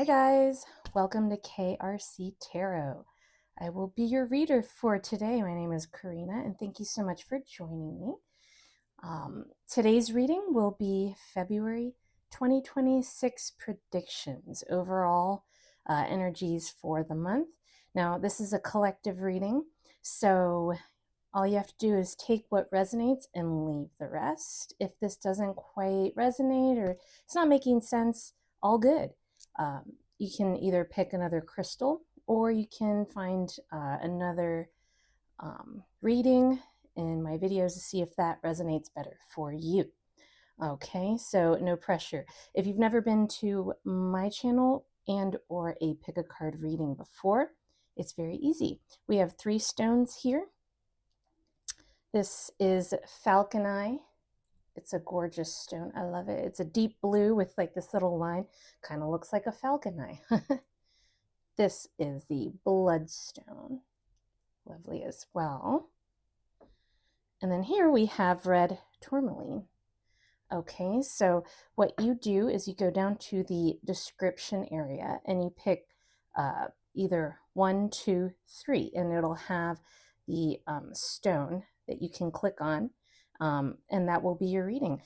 Hi guys, welcome to KRC Tarot. I will be your reader for today. My name is Karina and thank you so much for joining me. Today's reading will be February 2026 predictions, overall energies for the month. Now this is a collective reading, so all you have to do is take what resonates and leave the rest. If this doesn't quite resonate or it's not making sense, all good. You can either pick another crystal or you can find another reading in my videos to see if that resonates better for you. Okay, so no pressure. If you've never been to my channel and or a pick a card reading before, it's very easy. We have 3 stones here. This is Falcon Eye. It's a gorgeous stone. I love it. It's a deep blue with like this little line. Kind of looks like a falcon eye. This is the Bloodstone. Lovely as well. And then here we have Red Tourmaline. Okay, so what you do is you go down to the description area and you pick either 1, 2, 3, and it'll have the stone that you can click on, and that will be your reading.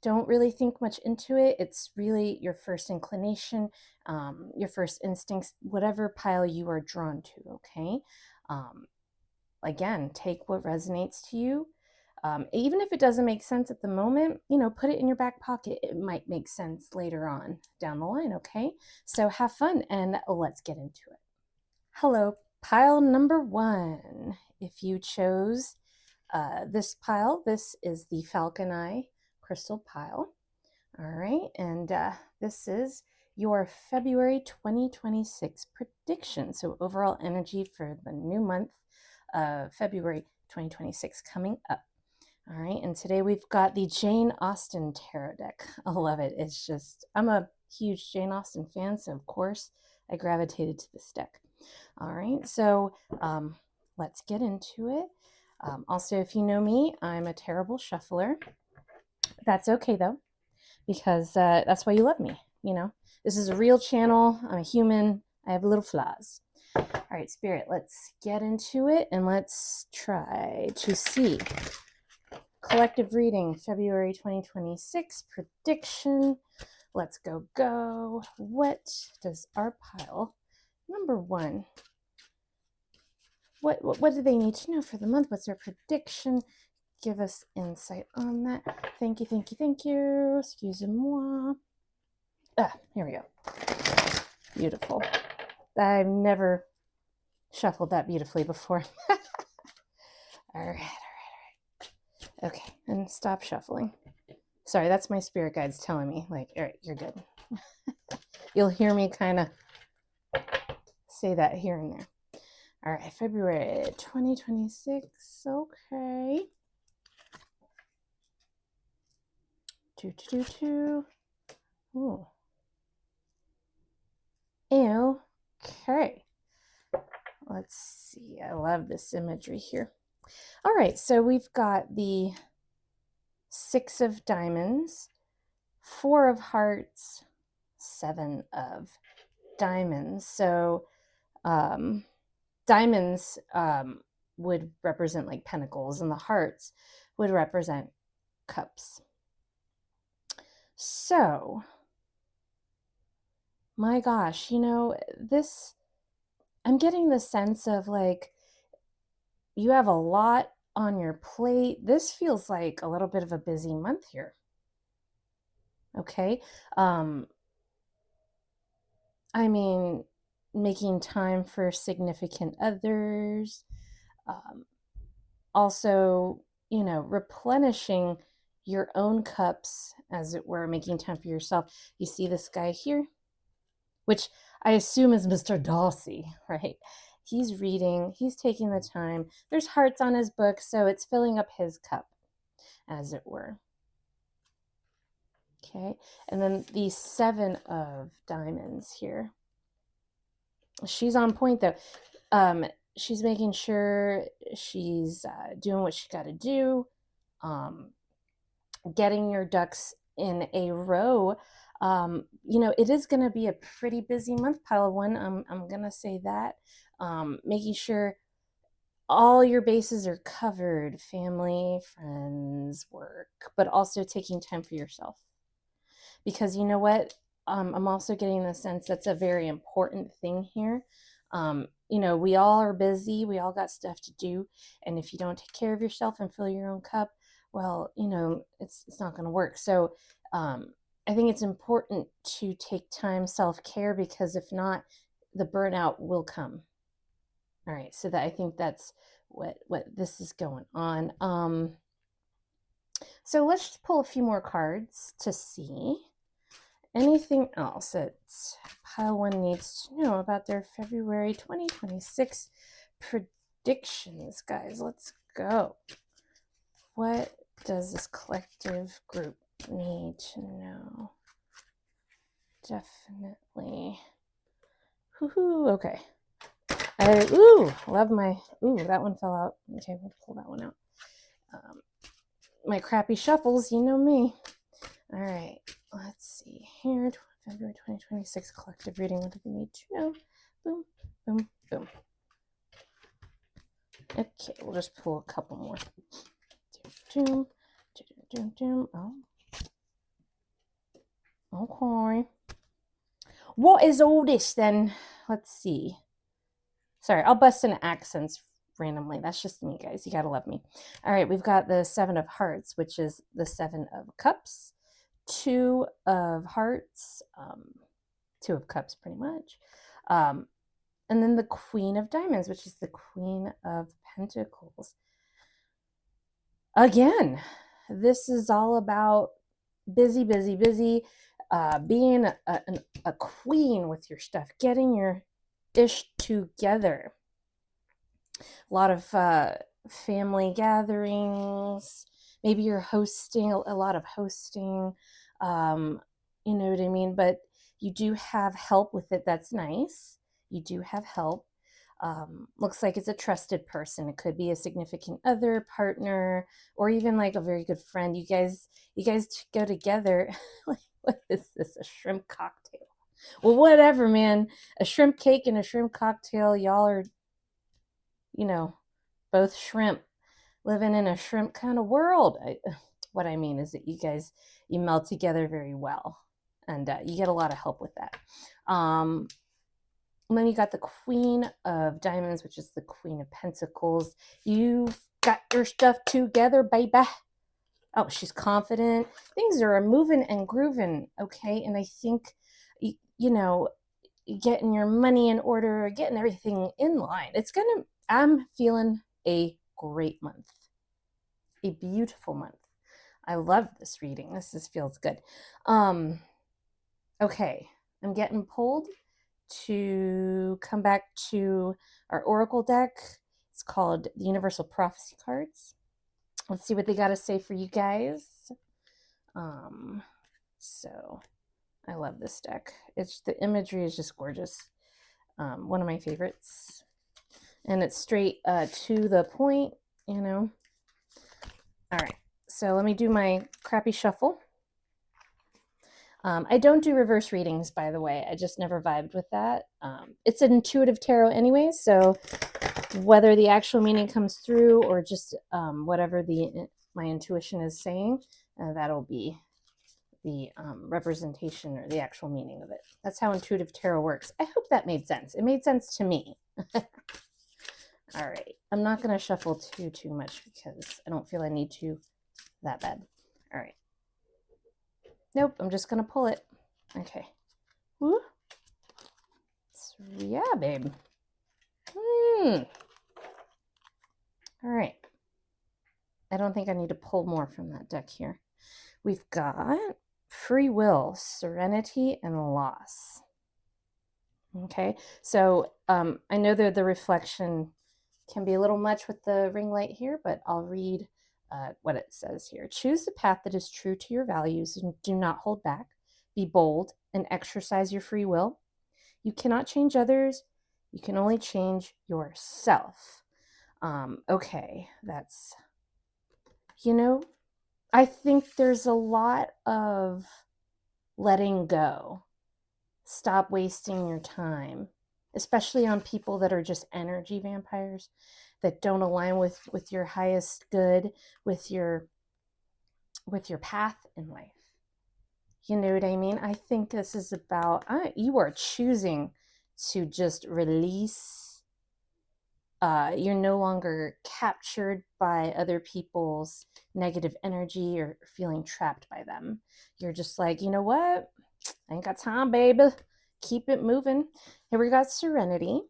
Don't really think much into it. It's really your first inclination, your first instincts, whatever pile you are drawn to, okay? Again, take what resonates to you. Even if it doesn't make sense at the moment, put it in your back pocket. It might make sense later on down the line, okay? So have fun and let's get into it. Hello, pile number 1. If you chose this pile, this is the Falcon Eye crystal pile. All right, and this is your February 2026 prediction. So overall energy for the new month of February 2026 coming up. All right, and today we've got the Jane Austen tarot deck. I love it. It's just, I'm a huge Jane Austen fan, so of course I gravitated to this deck. All right, so let's get into it. Also, if you know me, I'm a terrible shuffler. That's okay though, because that's why you love me. This is a real channel. I'm a human. I have little flaws. All right, Spirit, let's get into it and let's try to see. Collective reading, February 2026 prediction. Let's go. What does our pile number 1? What do they need to know for the month? What's their prediction? Give us insight on that. Thank you. Excusez-moi. Here we go. Beautiful. I've never shuffled that beautifully before. All right. Okay, and stop shuffling. Sorry, that's my spirit guides telling me, like, all right, you're good. You'll hear me kind of say that here and there. All right, February 2026, okay. Ooh. Okay. Let's see, I love this imagery here. All right, so we've got the 6 of diamonds, 4 of hearts, 7 of diamonds. So diamonds would represent like pentacles and the hearts would represent cups. So, my gosh, this, I'm getting the sense of like, you have a lot on your plate. This feels like a little bit of a busy month here. Okay. I mean, making time for significant others. Also, replenishing your own cups, as it were, making time for yourself. You see this guy here, which I assume is Mr. Darcy, right? He's reading, he's taking the time. There's hearts on his book, so it's filling up his cup, as it were. Okay, and then the 7 of diamonds here. She's on point, though. She's making sure she's doing what she got to do, getting your ducks in a row, You know, it is going to be a pretty busy month, pile one. I'm going to say that. Making sure all your bases are covered, family, friends, work, but also taking time for yourself. Because you know what? I'm also getting the sense that's a very important thing here. You know, we all are busy, we all got stuff to do. And if you don't take care of yourself and fill your own cup, well, you know, it's not going to work. So I think it's important to take time self-care, because if not, the burnout will come. All right, so that I think that's what this is going on. So let's just pull a few more cards to see anything else that pile one needs to know about their February 2026 predictions. Guys, let's go. What does this collective group need to know? Definitely. Woohoo, okay. Love my, that one fell out. Okay, we'll pull that one out. My crappy shuffles, you know me. All right, let's see here. February 2026 collective reading. What do we need to know? Boom, boom, boom. Okay, we'll just pull a couple more. Oh. Okay. What is all this then? Let's see. Sorry, I'll bust in accents randomly. That's just me, guys. You gotta love me. All right, we've got the 7 of Hearts, which is the 7 of Cups, 2 of Hearts, 2 of Cups, pretty much. And then the Queen of Diamonds, which is the Queen of Pentacles. Again, this is all about busy, busy, busy, being a queen with your stuff, getting your ish together. A lot of family gatherings. Maybe you're hosting a lot of hosting. You know what I mean? But you do have help with it. That's nice. You do have help. Looks like it's a trusted person. It could be a significant other, partner, or even like a very good friend. You guys go together. What is this? A shrimp cocktail? Well, whatever, man. A shrimp cake and a shrimp cocktail. Y'all are, you know, both shrimp, living in a shrimp kind of world. What I mean is that you meld together very well, and you get a lot of help with that. And then you got the Queen of Diamonds, which is the Queen of Pentacles. You've got your stuff together, baby. Oh, she's confident. Things are moving and grooving, okay? And I think, you know, getting your money in order, getting everything in line. I'm feeling a great month. A beautiful month. I love this reading. This feels good. Okay, I'm getting pulled to come back to our Oracle deck. It's called the Universal Prophecy cards. Let's see what they got to say for you guys. So I love this deck. The imagery is just gorgeous. One of my favorites. And it's straight to the point, you know. All right, so let me do my crappy shuffle. I don't do reverse readings, by the way. I just never vibed with that. It's an intuitive tarot anyway, so whether the actual meaning comes through or just whatever my intuition is saying, that'll be the representation or the actual meaning of it. That's how intuitive tarot works. I hope that made sense. It made sense to me. All right. I'm not going to shuffle too much because I don't feel I need to that bad. All right. Nope, I'm just going to pull it. Okay. Woo. Yeah, babe. All right. I don't think I need to pull more from that deck here. We've got free will, serenity, and loss. Okay, so I know that the reflection can be a little much with the ring light here, but I'll read what it says here. Choose the path that is true to your values and do not hold back. Be bold and exercise your free will. You cannot change others. You can only change yourself. Okay, that's, you know, I think there's a lot of letting go. Stop wasting your time, especially on people that are just energy vampires that don't align with your highest good, with your path in life. You know what I mean? I think this is about you are choosing to just release. You're no longer captured by other people's negative energy or feeling trapped by them. You're just like, you know what? I ain't got time, baby. Keep it moving. Here we got serenity.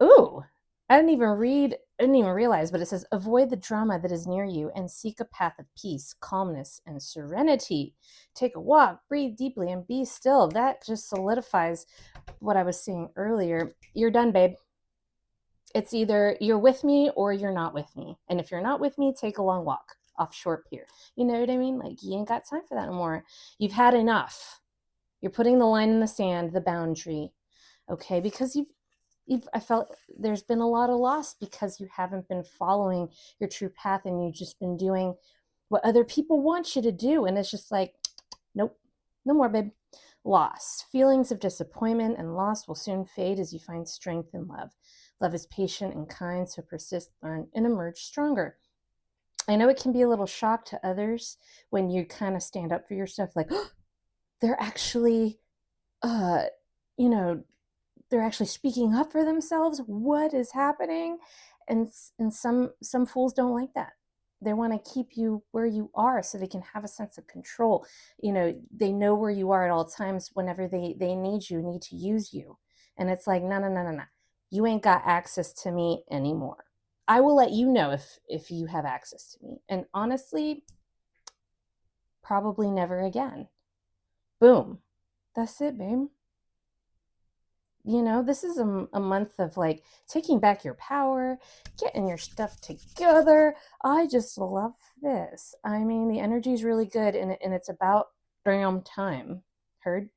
Ooh, I didn't even realize, but it says avoid the drama that is near you and seek a path of peace, calmness, and serenity. Take a walk, breathe deeply, and be still. That just solidifies what I was saying earlier. You're done, babe. It's either you're with me or you're not with me. And if you're not with me, take a long walk off short pier. You know what I mean? Like, you ain't got time for that anymore. You've had enough. You're putting the line in the sand, the boundary. Okay, because I felt there's been a lot of loss because you haven't been following your true path and you've just been doing what other people want you to do. And it's just like, nope, no more, babe. Loss. Feelings of disappointment and loss will soon fade as you find strength in love. Love is patient and kind, so persist, learn, and emerge stronger. I know it can be a little shock to others when you kind of stand up for yourself, like, oh, they're actually, you know, they're actually speaking up for themselves. What is happening? And some fools don't like that. They want to keep you where you are so they can have a sense of control. You know, they know where you are at all times. Whenever they need you, need to use you. And it's like, no. You ain't got access to me anymore. I will let you know if you have access to me. And honestly, probably never again. Boom. That's it, babe. You know, this is a month of like taking back your power, getting your stuff together. I just love this. I mean, the energy is really good, and it's about damn time. Heard?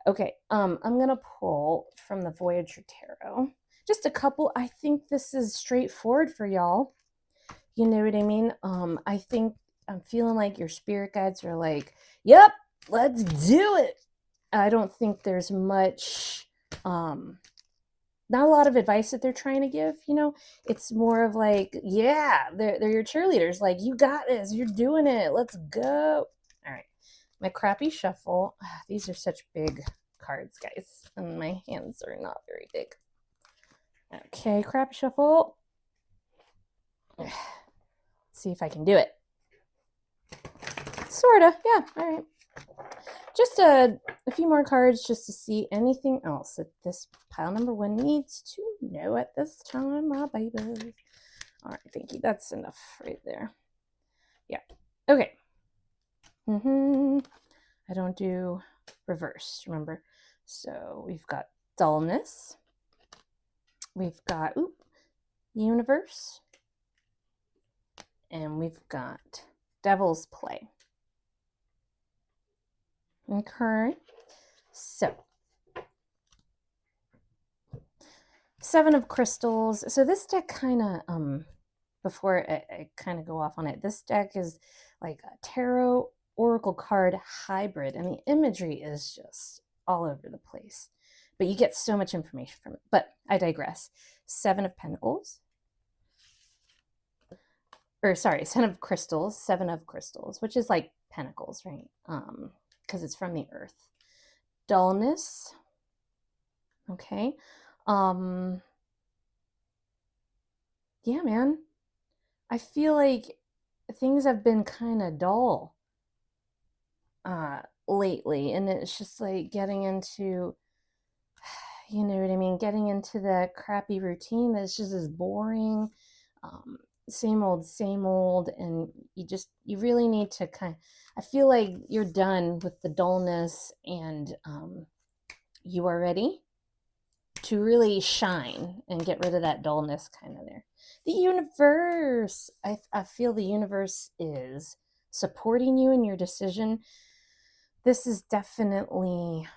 Okay, I'm gonna pull from the Voyager Tarot. Just a couple. I think this is straightforward for y'all. You know what I mean? I think I'm feeling like your spirit guides are like, yep, let's do it. I don't think there's much not a lot of advice that they're trying to give, you know. It's more of like, yeah, they're your cheerleaders, like, you got this, you're doing it, let's go. All right, my crappy shuffle. These are such big cards, guys, and my hands are not very big. Okay, crappy shuffle. Let's see if I can do it. Sorta, yeah. All right, just a few more cards just to see anything else that this pile number one needs to know at this time, my baby. All right, thank you. That's enough right there. Yeah. Okay. I don't do reverse, remember? So we've got dullness. We've got universe. And we've got devil's play. Okay, so Seven of Crystals. So this deck kind of, before I kind of go off on it, this deck is like a tarot oracle card hybrid, and the imagery is just all over the place. But you get so much information from it. But I digress. Seven of Pentacles. Or sorry, Seven of Crystals, which is like pentacles, right? Because it's from the earth. Dullness. Okay. Yeah, man. I feel like things have been kind of dull lately, and it's just like getting into, you know what I mean, getting into the crappy routine that's just as boring, same old, and you really need to I feel like you're done with the dullness, and you are ready to really shine and get rid of that dullness kind of there. The universe, I feel the universe is supporting you in your decision. This is definitely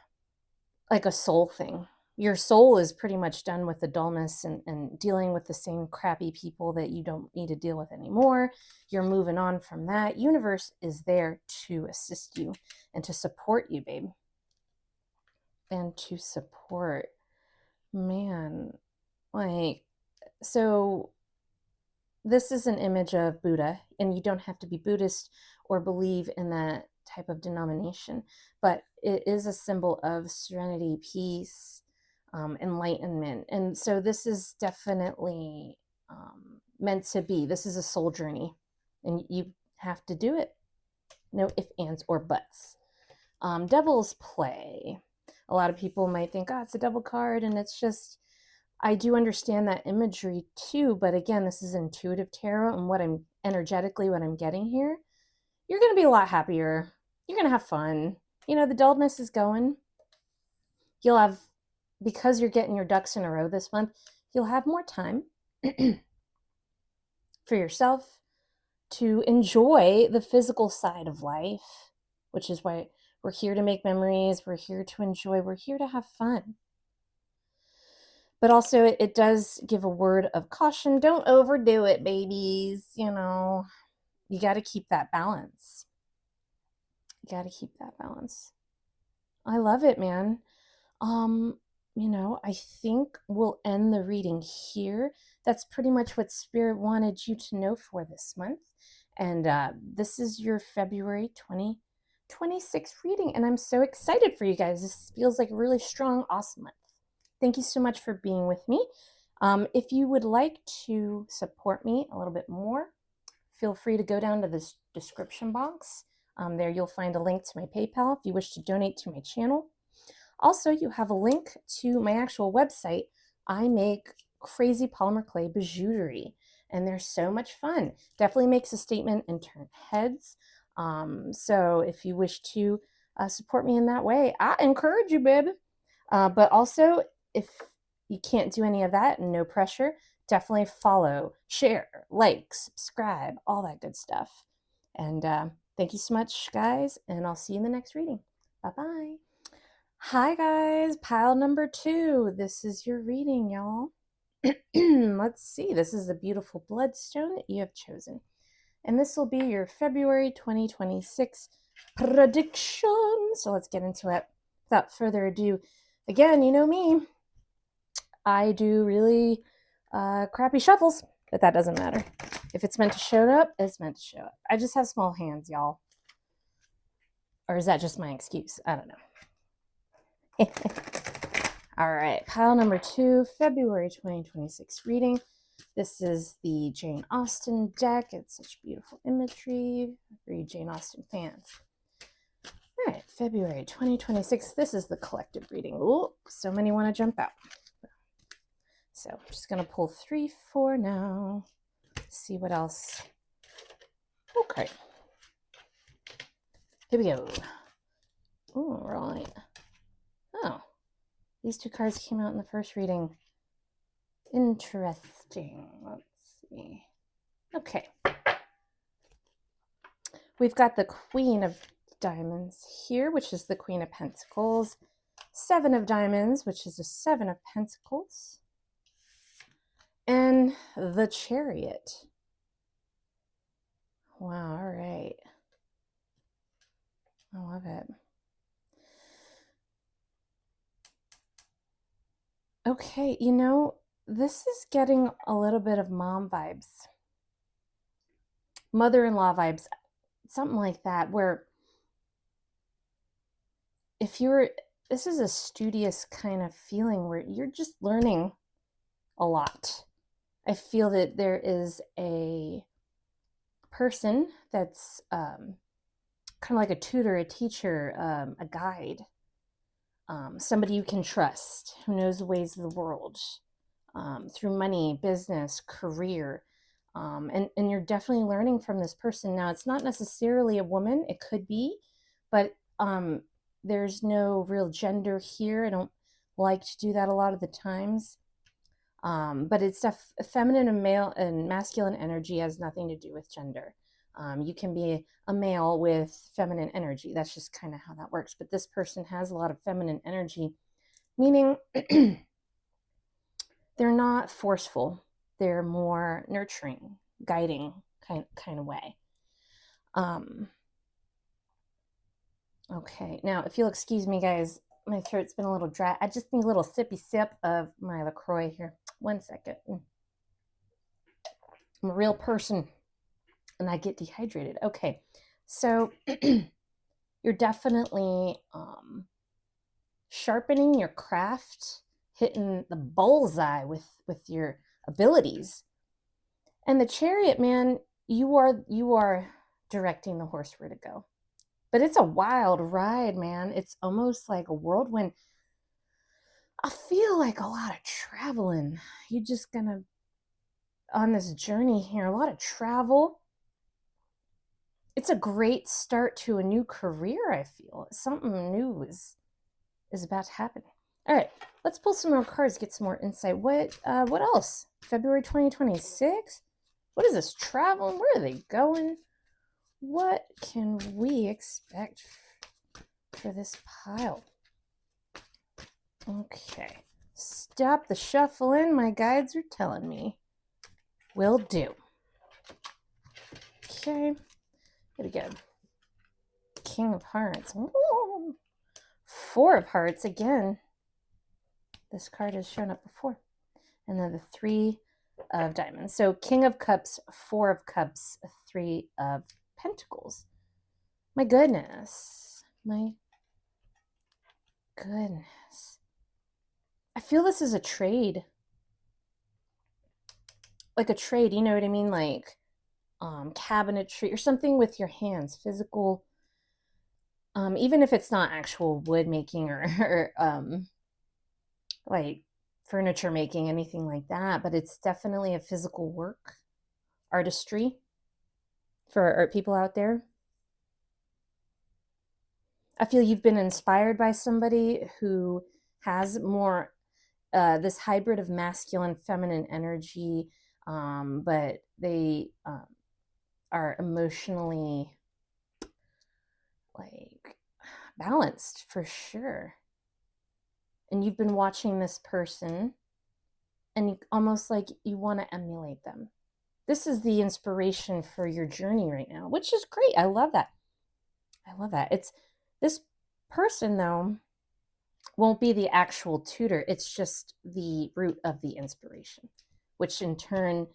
like a soul thing. your soul is pretty much done with the dullness and dealing with the same crappy people that you don't need to deal with anymore. You're moving on from that. Universe is there to assist you and to support you, babe. And to support, man, like, so this is an image of Buddha, and you don't have to be Buddhist or believe in that type of denomination, but it is a symbol of serenity, peace, enlightenment. And so this is definitely meant to be. This is a soul journey, and you have to do it. No ifs, ands, or buts. Devil's play. A lot of people might think, oh, it's a devil card, and it's just, I do understand that imagery too, but again, this is intuitive tarot, and what I'm getting here, you're going to be a lot happier. You're going to have fun. You know, the dullness is going. You'll have, because you're getting your ducks in a row this month, you'll have more time for yourself to enjoy the physical side of life, which is why we're here to make memories. We're here to enjoy. We're here to have fun. But also, it does give a word of caution. Don't overdo it, babies. You know, you got to keep that balance. You got to keep that balance. I love it, man. You know, I think we'll end the reading here. That's pretty much what Spirit wanted you to know for this month. And this is your February 2026 reading. And I'm so excited for you guys. This feels like a really strong, awesome month. Thank you so much for being with me. If you would like to support me a little bit more, feel free to go down to the description box. There you'll find a link to my PayPal if you wish to donate to my channel. Also, you have a link to my actual website. I make crazy polymer clay bijouterie, and they're so much fun. Definitely makes a statement and turn heads. So if you wish to support me in that way, I encourage you, babe. But also, if you can't do any of that, no pressure, definitely follow, share, like, subscribe, all that good stuff. And thank you so much, guys, and I'll see you in the next reading. Bye-bye. Hi, guys. Pile number 2. This is your reading, y'all. Let's see. This is a beautiful bloodstone that you have chosen. And this will be your February 2026 prediction. So let's get into it. Without further ado, again, you know me. I do really crappy shuffles, but that doesn't matter. If it's meant to show up, it's meant to show up. I just have small hands, y'all. Or is that just my excuse? I don't know. All right, pile number 2, February 2026 reading. This is the Jane Austen deck. It's such beautiful imagery for you Jane Austen fans. All right, February 2026. This is the collective reading. Ooh, so many want to jump out. So I'm just going to pull 3, 4 now. See what else. Okay. Here we go. All right. Oh, these 2 cards came out in the first reading. Interesting. Let's see. Okay. We've got the Queen of Diamonds here, which is the Queen of Pentacles. 7 of Diamonds, which is the 7 of Pentacles. And the Chariot. Wow, all right. I love it. Okay, you know, this is getting a little bit of mom vibes. Mother-in-law vibes. Something like that, where if you're, this is a studious kind of feeling where you're just learning a lot. I feel that there is a person that's kind of like a tutor, a teacher, a guide, somebody you can trust, who knows the ways of the world, through money, business, career. And you're definitely learning from this person. Now, it's not necessarily a woman. It could be, but there's no real gender here. I don't like to do that a lot of the times. But it's feminine and male and masculine energy has nothing to do with gender. You can be a male with feminine energy. That's just kind of how that works. But this person has a lot of feminine energy meaning they're not forceful. They're more nurturing, guiding kind of way. Okay, now if you'll excuse me, guys, my throat's been a little dry. I just need a little sippy sip of my LaCroix here. 1 second. I'm a real person and I get dehydrated. Okay, so you're definitely sharpening your craft, hitting the bullseye with your abilities. And the Chariot, man, you are directing the horse where to go. But it's a wild ride, man. It's almost like a whirlwind. I feel like a lot of traveling. You're just gonna on this journey here, a lot of travel. It's a great start to a new career, I feel. Something new is about to happen. All right, let's pull some more cards, get some more insight. What else? February 2026? What is this? Traveling? Where are they going? What can we expect for this pile? Okay. Stop the shuffling. My guides are telling me. Will do. Okay. Here we go. King of Hearts. Ooh. 4 of Hearts again. This card has shown up before. And then the 3 of Diamonds. So King of Cups, 4 of Cups, 3 of Pentacles. My goodness. My goodness. I feel this is a trade. Like a trade, you know what I mean? Like cabinetry or something with your hands, physical. Even if it's not actual wood making or like furniture making, anything like that, but it's definitely a physical work, artistry for art people out there. I feel you've been inspired by somebody who has more this hybrid of masculine, feminine energy, but they are emotionally like balanced for sure. And you've been watching this person and you almost like you want to emulate them. This is the inspiration for your journey right now, which is great. I love that. I love that. It's this person though won't be the actual tutor. It's just the root of the inspiration, which in turn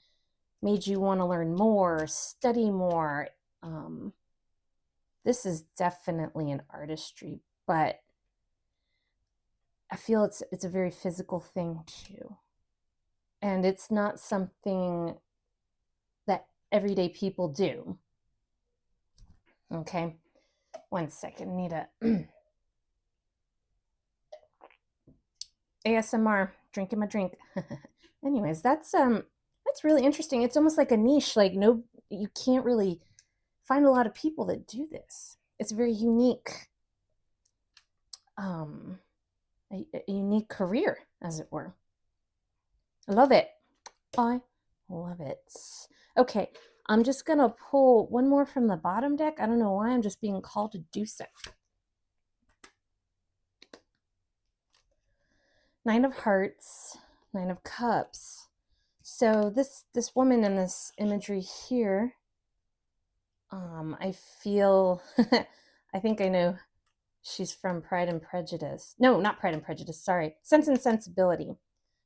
made you want to learn more, study more. This is definitely an artistry, but I feel it's a very physical thing too. And it's not something that everyday people do. Okay. 1 second. Need a ASMR, drinking my drink. Anyways, that's really interesting. It's almost like a niche. Like you can't really find a lot of people that do this. It's very unique. A unique career, as it were. I love it. I love it. Okay, I'm just gonna pull one more from the bottom deck. I don't know why, I'm just being called to do so. 9 of Hearts, 9 of Cups. So this woman in this imagery here, I feel, I think I know she's from Pride and Prejudice. No, not Pride and Prejudice, sorry. Sense and Sensibility.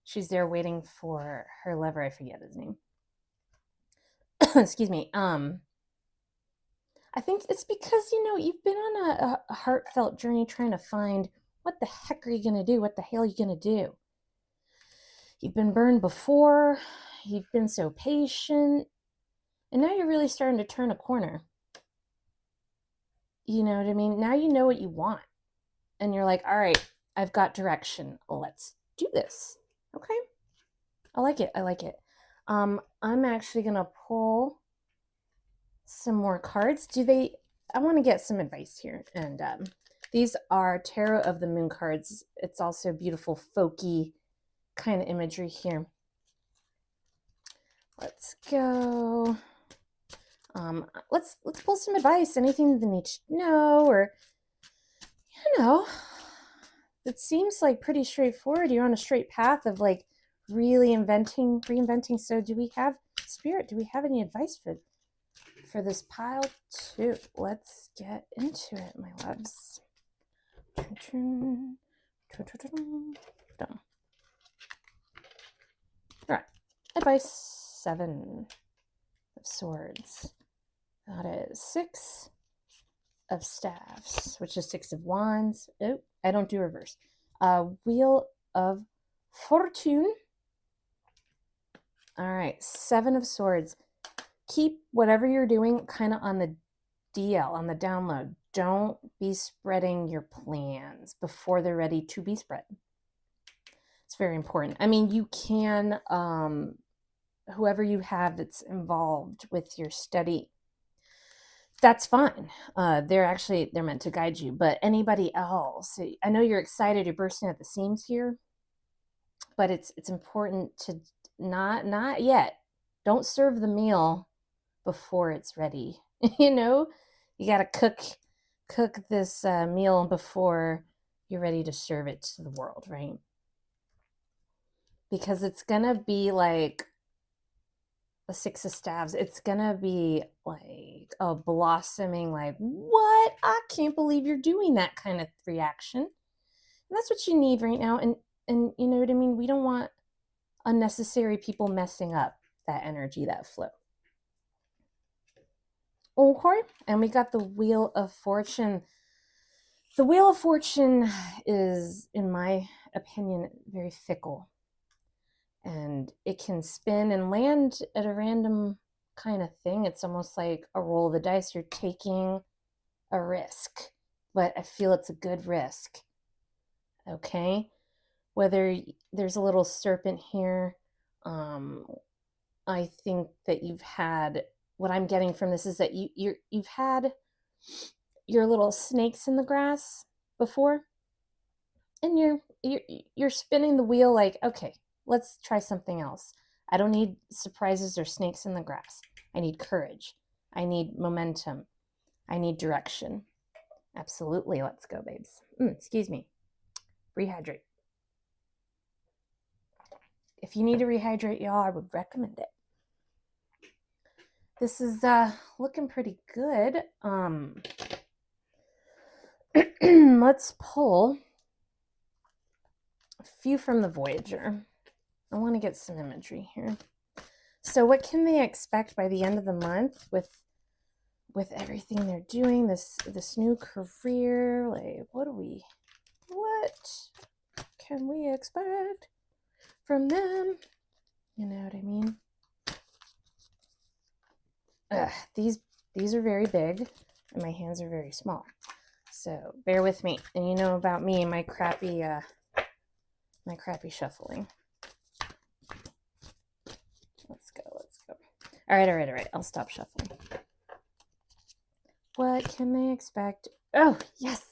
She's there waiting for her lover. I forget his name. Excuse me. I think it's because, you've been on a heartfelt journey trying to find what the heck are you going to do? What the hell are you going to do? You've been burned before. You've been so patient. And now you're really starting to turn a corner. You know what I mean? Now you know what you want. And you're like, all right, I've got direction. Let's do this. Okay. I like it. I like it. I'm actually going to pull some more cards. I want to get some advice here. And these are Tarot of the Moon cards. It's also beautiful, folky kind of imagery here. Let's go. Let's pull some advice. Anything they need to know, or it seems like pretty straightforward. You're on a straight path of like really reinventing. So do we have, Spirit, do we have any advice for this pile too? Let's get into it, my loves. All right, advice 7 of Swords. That is 6 of Staffs, which is 6 of Wands. Oh, I don't do reverse. Wheel of Fortune. All right, 7 of Swords. Keep whatever you're doing kind of on the DL, on the download. Don't be spreading your plans before they're ready to be spread. It's very important. I mean, you can, whoever you have that's involved with your study, that's fine. They're meant to guide you, but anybody else, I know you're excited, you're bursting at the seams here, but it's important to not yet. Don't serve the meal before it's ready. You know, you got to cook this meal before you're ready to serve it to the world, right? Because it's gonna be like a 6 of Staves. It's gonna be like a blossoming, like, what? I can't believe you're doing that kind of reaction. And that's what you need right now. And you know what I mean? We don't want unnecessary people messing up that energy, that flow. Okay, and we got the Wheel of Fortune. The Wheel of Fortune is, in my opinion, very fickle. And it can spin and land at a random kind of thing. It's almost like a roll of the dice. You're taking a risk, but I feel it's a good risk. Okay? Whether there's a little serpent here, I think that you've had, what I'm getting from this is that you've had your little snakes in the grass before, and you're spinning the wheel like, okay, let's try something else. I don't need surprises or snakes in the grass. I need courage. I need momentum. I need direction. Absolutely. Let's go, babes. Excuse me. Rehydrate. If you need to rehydrate, y'all, I would recommend it. This is looking pretty good. Let's pull a few from the Voyager. I want to get some imagery here. So what can they expect by the end of the month with everything they're doing, this new career? Like, what can we expect from them? You know what I mean? These are very big and my hands are very small. So bear with me. And you know about me, my crappy shuffling. Let's go. All right. I'll stop shuffling. What can they expect? Oh, yes.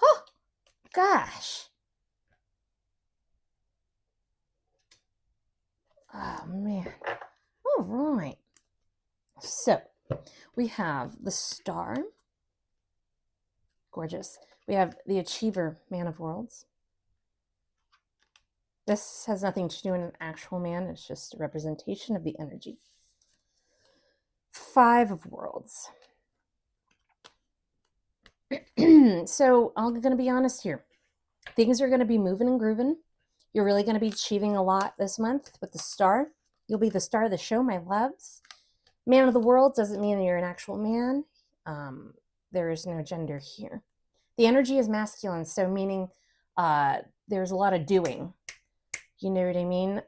Oh, gosh. Oh, man. All right. So we have the Star. Gorgeous. We have the Achiever, Man of Worlds. This has nothing to do with an actual man. It's just a representation of the energy. 5 of Worlds. So I'm going to be honest here. Things are going to be moving and grooving. You're really going to be achieving a lot this month with the Star. You'll be the star of the show, my loves. Man of the World doesn't mean you're an actual man. There is no gender here. The energy is masculine, so meaning there's a lot of doing. You know what I mean?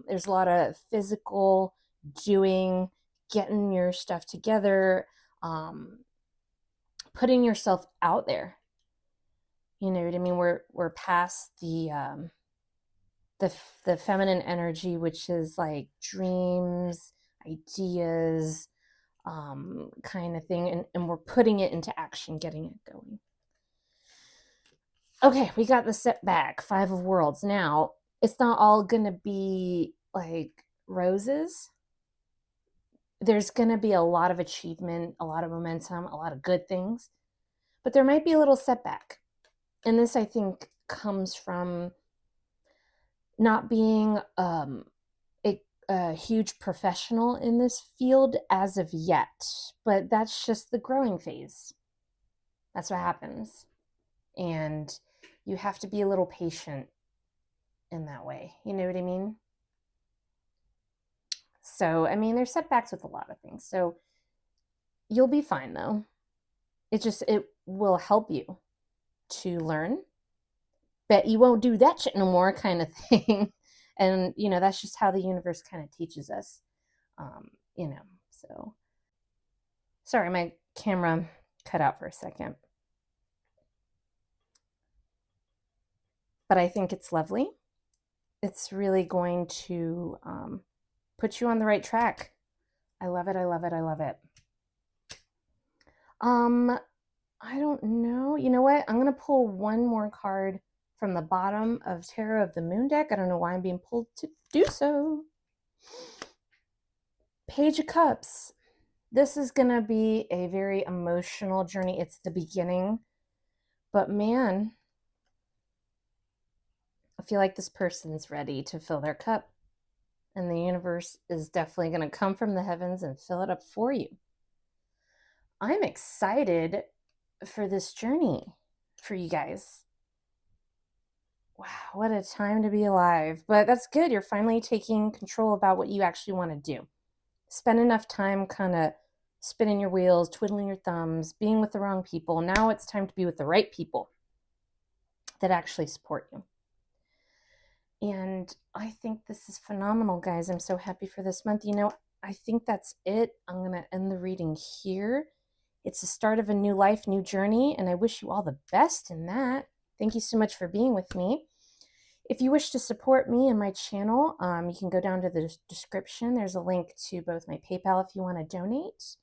There's a lot of physical doing, getting your stuff together, putting yourself out there. You know what I mean? We're past the feminine energy, which is like dreams, ideas, kind of thing, and we're putting it into action, getting it going. Okay, we got the setback, 5 of Worlds. Now, it's not all gonna be like roses. There's gonna be a lot of achievement, a lot of momentum, a lot of good things, but there might be a little setback. And this, I think, comes from not being a huge professional in this field as of yet, but that's just the growing phase. That's what happens. And you have to be a little patient in that way. You know what I mean? So, I mean, there's setbacks with a lot of things. So you'll be fine though. It will help you to learn. Bet you won't do that shit no more kind of thing. And, you know, that's just how the universe kind of teaches us, you know, so. Sorry, my camera cut out for a second. But I think it's lovely. It's really going to put you on the right track. I love it. I love it. I love it. I don't know. You know what? I'm going to pull one more card from the bottom of Tarot of the Moon deck. I don't know why I'm being pulled to do so. Page of Cups. This is going to be a very emotional journey. It's the beginning. But man, I feel like this person's ready to fill their cup. And the universe is definitely going to come from the heavens and fill it up for you. I'm excited for this journey for you guys. Wow, what a time to be alive. But that's good. You're finally taking control about what you actually want to do. Spend enough time kind of spinning your wheels, twiddling your thumbs, being with the wrong people. Now it's time to be with the right people that actually support you. And I think this is phenomenal, guys. I'm so happy for this month. You know, I think that's it. I'm going to end the reading here. It's the start of a new life, new journey, and I wish you all the best in that. Thank you so much for being with me. If you wish to support me and my channel, you can go down to the description. There's a link to both my PayPal if you want to donate,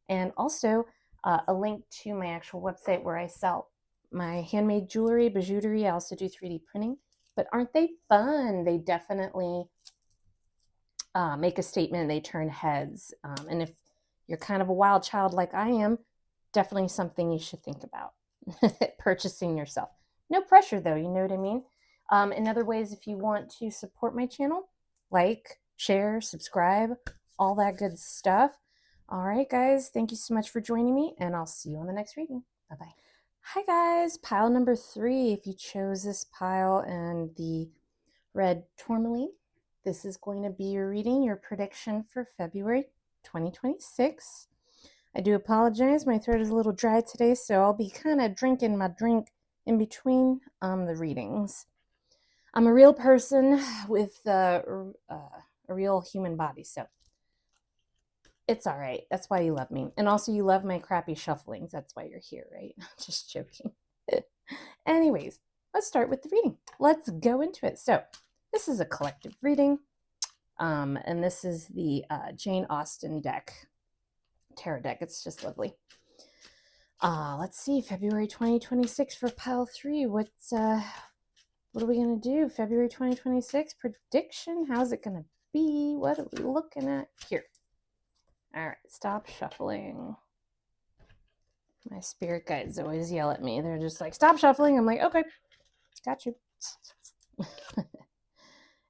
and also a link to my actual website where I sell my handmade jewelry, bijouterie. I also do 3D printing. But aren't they fun? They definitely make a statement. They turn heads. And if you're kind of a wild child like I am, definitely something you should think about purchasing yourself. No pressure though, you know what I mean? In other ways, if you want to support my channel, like, share, subscribe, all that good stuff. All right, guys, thank you so much for joining me, and I'll see you on the next reading. Bye-bye. Hi, guys. Pile number 3. If you chose this pile and the Red Tourmaline, this is going to be your reading, your prediction for February 2026. I do apologize. My throat is a little dry today, so I'll be kind of drinking my drink in between the readings. I'm a real person with a real human body, so it's all right. That's why you love me. And also you love my crappy shufflings. That's why you're here, right? Just joking. Anyways, let's start with the reading. Let's go into it. So this is a collective reading. And this is the Jane Austen deck, tarot deck. It's just lovely. Let's see, February 2026 for pile 3. What are we going to do? February 2026 prediction. How's it going to be? What are we looking at here? All right, stop shuffling. My spirit guides always yell at me. They're just like, stop shuffling. I'm like, okay, got you.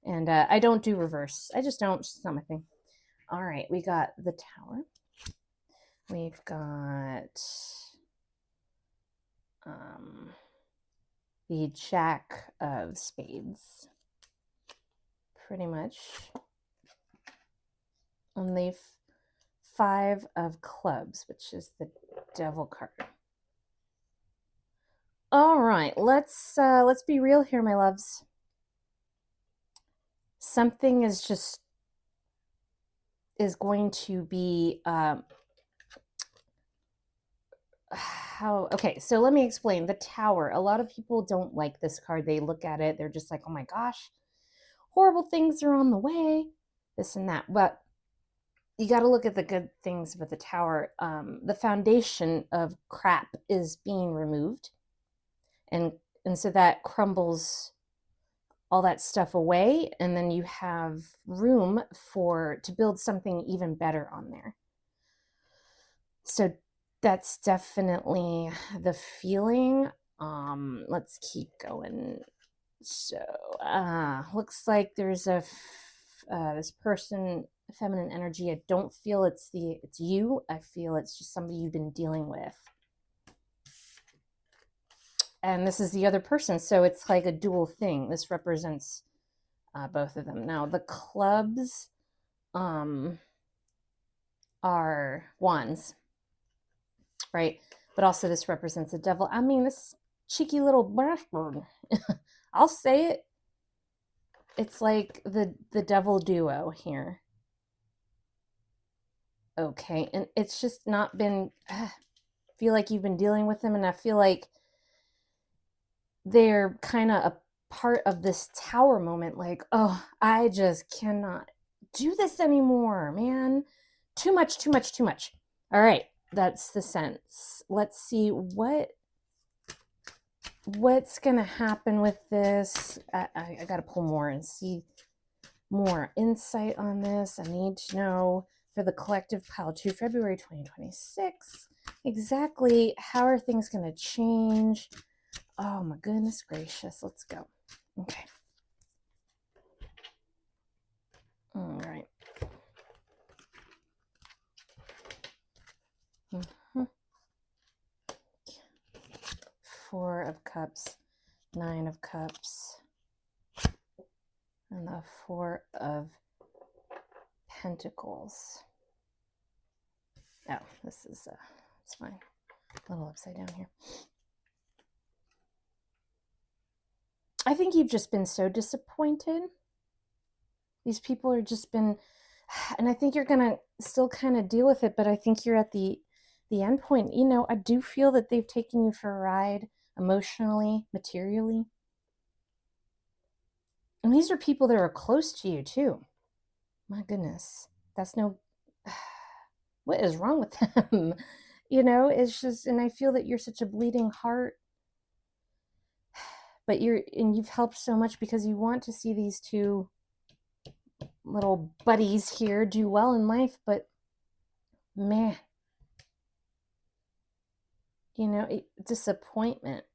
And I don't do reverse. I just don't. It's not my thing. All right, we got the Tower. We've got the Jack of Spades. Pretty much. And the 5 of Clubs, which is the Devil card. All right, let's be real here, my loves. Something is going to be okay, so let me explain. The Tower. A lot of people don't like this card. They look at it, they're just like, oh my gosh, horrible things are on the way, this and that. But you got to look at the good things with the Tower. The foundation of crap is being removed, and so that crumbles all that stuff away, and then you have room to build something even better on there. So that's definitely the feeling. Let's keep going. So, looks like there's a this person, feminine energy. I don't feel it's you. I feel it's just somebody you've been dealing with. And this is the other person, so it's like a dual thing. This represents both of them. Now, the clubs are wands, right? But also this represents the devil. I mean, this cheeky little bird. I'll say it. It's like the devil duo here. Okay, and it's just not been, feel like you've been dealing with them, and I feel like they're kind of a part of this tower moment, like, oh, I just cannot do this anymore, man. Too much, too much, too much. All right, that's the sense. Let's see what's gonna happen with this. I gotta pull more and see more insight on this. I need to know for the collective pile 2, February 2026, exactly how are things gonna change. Oh my goodness gracious, let's go. Okay. All right. Four of Cups, Nine of Cups, and the Four of Pentacles. Oh, this is, it's fine. A little upside down here. I think you've just been so disappointed. These people are just been, and I think you're going to still kind of deal with it, but I think you're at the end point. You know, I do feel that they've taken you for a ride emotionally, materially. And these are people that are close to you too. My goodness, that's no, what is wrong with them? You know, it's just, and I feel that you're such a bleeding heart, but you've helped so much because you want to see these two little buddies here do well in life, but man, you know, disappointment.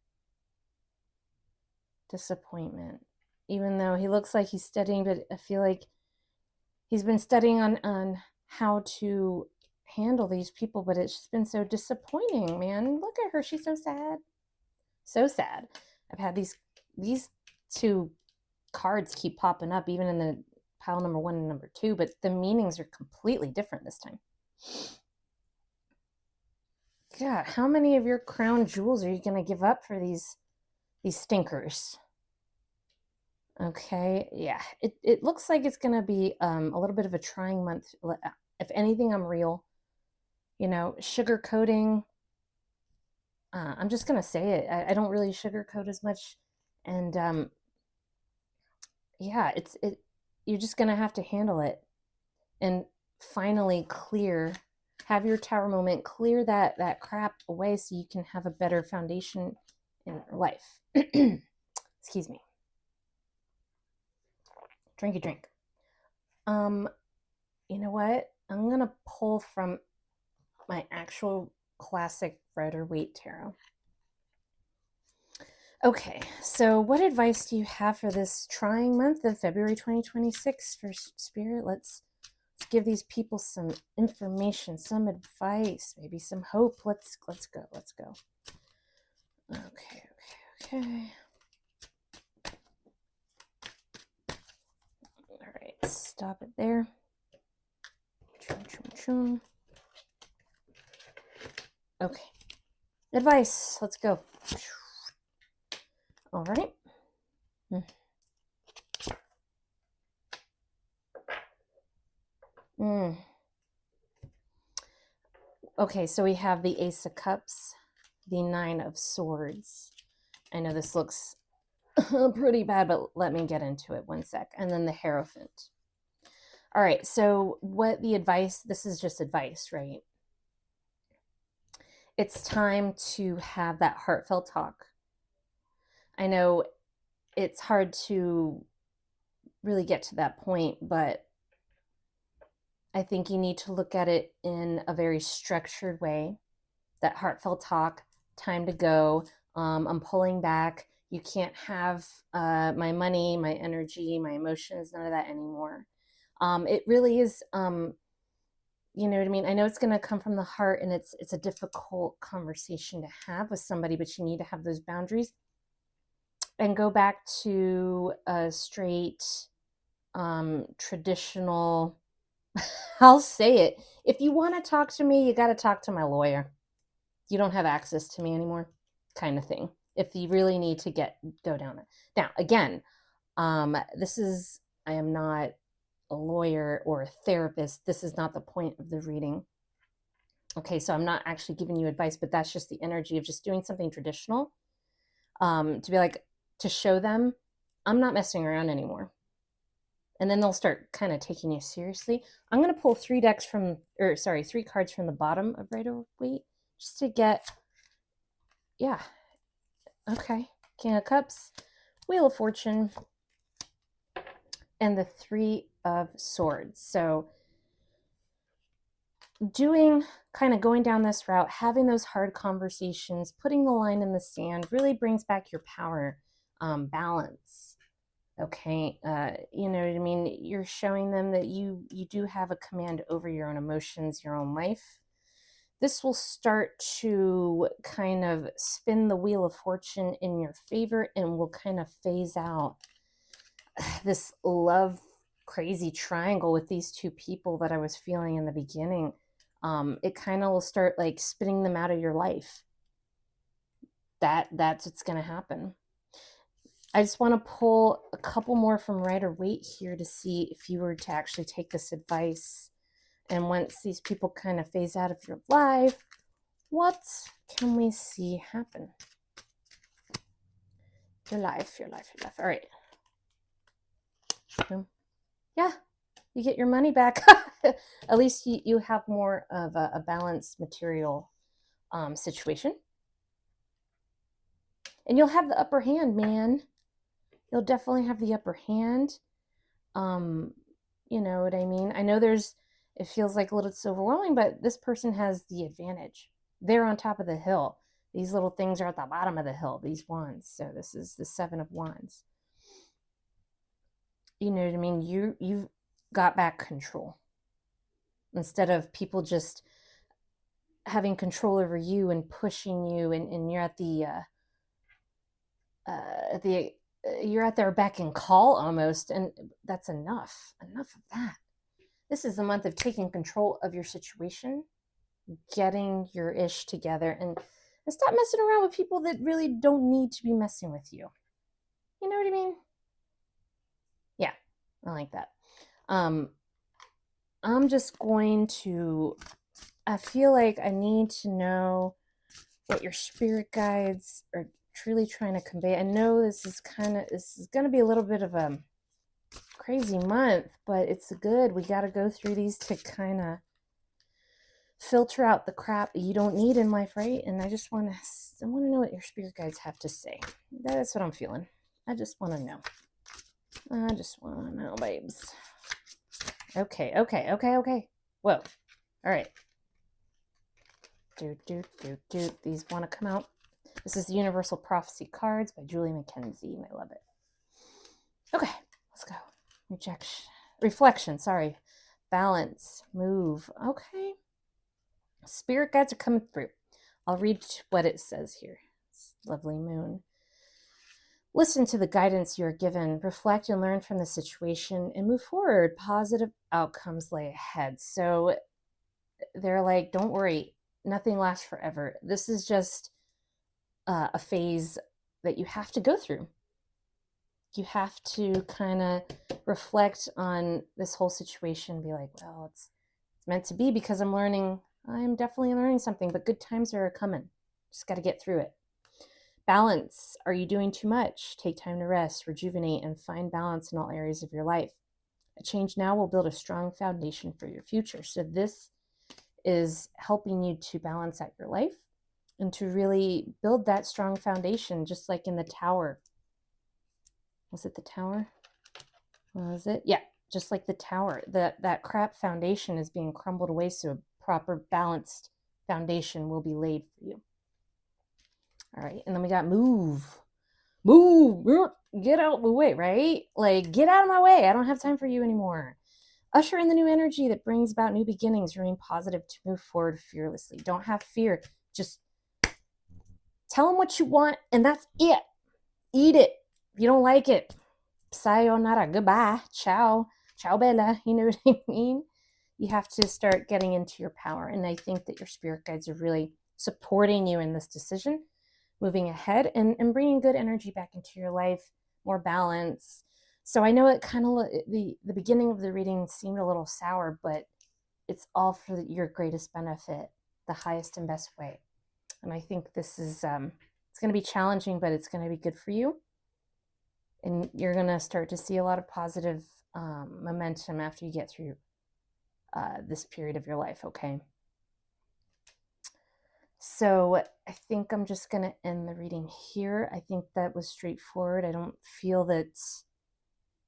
Even though he looks like he's studying, but I feel like he's been studying on how to handle these people, but it's just been so disappointing, man. Look at her, she's so sad. So sad. I've had these two cards keep popping up, even in the pile number 1 and number 2, but the meanings are completely different this time. God, how many of your crown jewels are you going to give up for these stinkers? Okay, yeah, it looks like it's going to be a little bit of a trying month. If anything, I'm real. You know, sugarcoating. I'm just going to say it. I don't really sugarcoat as much. And yeah, you're just going to have to handle it. And finally have your tower moment, clear that crap away so you can have a better foundation in life. Excuse me. Drink. You know what? I'm going to pull from my actual classic Rider-Waite tarot. Okay, so what advice do you have for this trying month of February 2026 for Spirit? Let's give these people some information, some advice, maybe some hope. Let's go. Okay. All right, stop it there. Chum. Okay, advice. Let's go. All right. Okay, so we have the Ace of Cups, the Nine of Swords. I know this looks pretty bad, but let me get into it 1 sec. And then the Hierophant. All right, so what the advice, this is just advice, right? It's time to have that heartfelt talk. I know it's hard to really get to that point, but I think you need to look at it in a very structured way. That heartfelt talk, time to go, I'm pulling back. You can't have my money, my energy, my emotions, none of that anymore. It really is, you know what I mean? I know it's going to come from the heart, and it's a difficult conversation to have with somebody, but you need to have those boundaries and go back to a straight, traditional, I'll say it. If you want to talk to me, you got to talk to my lawyer. You don't have access to me anymore, kind of thing. If you really need to go down it. Now, again, I am not a lawyer or a therapist. This is not the point of the reading. Okay, so I'm not actually giving you advice, but that's just the energy of just doing something traditional, to be like, to show them I'm not messing around anymore. And then they'll start kind of taking you seriously. I'm going to pull three cards from the bottom of Rider-Waite just to get, yeah, okay. King of Cups, Wheel of Fortune, and the Three of Swords. So going down this route, having those hard conversations, putting the line in the sand really brings back your power, balance. Okay, you know what I mean? You're showing them that you do have a command over your own emotions, your own life. This will start to kind of spin the wheel of fortune in your favor, and will kind of phase out this love crazy triangle with these two people that I was feeling in the beginning. It kind of will start like spitting them out of your life. That's what's going to happen. I just want to pull a couple more from Rider-Waite here to see if you were to actually take this advice. And once these people kind of phase out of your life, what can we see happen? Your life. All right. Yeah, you get your money back. At least you have more of a balanced material situation. And you'll have the upper hand, man. You'll definitely have the upper hand. You know what I mean? I know it feels like a little overwhelming, but this person has the advantage. They're on top of the hill. These little things are at the bottom of the hill, these wands. So this is the Seven of Wands. You know what I mean? You've got back control. Instead of people just having control over you and pushing you, and you're at you're at their beck and call almost, and that's enough of that. This is the month of taking control of your situation, getting your ish together, and stop messing around with people that really don't need to be messing with you. You know what I mean? Yeah, I like that. I'm just going to, I feel like I need to know what your spirit guides are truly trying to convey. I know this is going to be a little bit of a crazy month, but it's good. We got to go through these to kind of filter out the crap that you don't need in life, right? And I want to know what your spirit guides have to say. That's what I'm feeling. I just want to know. Babes. Okay. Whoa. All right. These want to come out. This is the Universal Prophecy cards by Julie Mackenzie, and I love it. Okay, let's go. Reflection, balance, move. Okay. Spirit guides are coming through. I'll read what it says here. It's lovely moon. Listen to the guidance you are given, reflect and learn from the situation, and move forward. Positive outcomes lay ahead. So they're like, don't worry, nothing lasts forever. This is just a phase that you have to go through. You have to kind of reflect on this whole situation and be like, well, it's meant to be, because I'm definitely learning something, but good times are coming. Just got to get through it. Balance. Are you doing too much? Take time to rest, rejuvenate, and find balance in all areas of your life. A change now will build a strong foundation for your future. So this is helping you to balance out your life and to really build that strong foundation, just like in the Tower. Was it the Tower? Was it? Yeah, just like the Tower. That crap foundation is being crumbled away, so a proper balanced foundation will be laid for you. All right. And then we got move. Move. Get out of the way, right? Like, get out of my way. I don't have time for you anymore. Usher in the new energy that brings about new beginnings. Remain positive to move forward fearlessly. Don't have fear. Just tell them what you want, and that's it. Eat it. If you don't like it, sayonara, goodbye, ciao, ciao bella. You know what I mean? You have to start getting into your power. And I think that your spirit guides are really supporting you in this decision, moving ahead and bringing good energy back into your life, more balance. So I know it kind of, the beginning of the reading seemed a little sour, but it's all for your greatest benefit, the highest and best way. And I think this is, it's going to be challenging, but it's going to be good for you. And you're going to start to see a lot of positive momentum after you get through this period of your life, okay? So I think I'm just going to end the reading here. I think that was straightforward. I don't feel that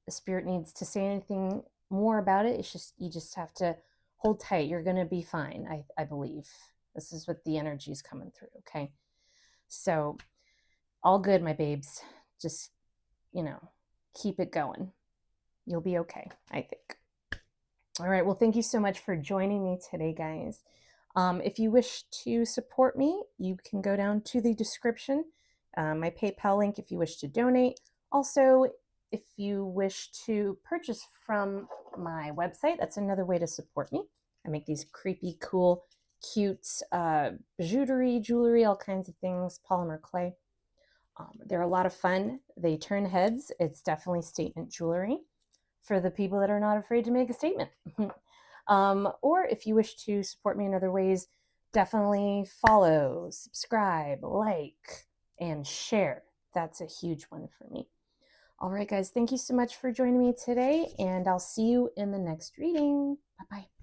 the spirit needs to say anything more about it. It's just, you just have to hold tight. You're going to be fine, I believe. This is what the energy is coming through, okay? So all good, my babes. Just, keep it going. You'll be okay, I think. All right. Well, thank you so much for joining me today, guys. If you wish to support me, you can go down to the description, my PayPal link if you wish to donate. Also, if you wish to purchase from my website, that's another way to support me. I make these creepy, cool, cute bijouterie, jewelry, all kinds of things, polymer clay. They're a lot of fun. They turn heads. It's definitely statement jewelry for the people that are not afraid to make a statement. Or if you wish to support me in other ways, definitely follow, subscribe, like, and share. That's a huge one for me. All right, guys, thank you so much for joining me today, and I'll see you in the next reading. Bye-bye.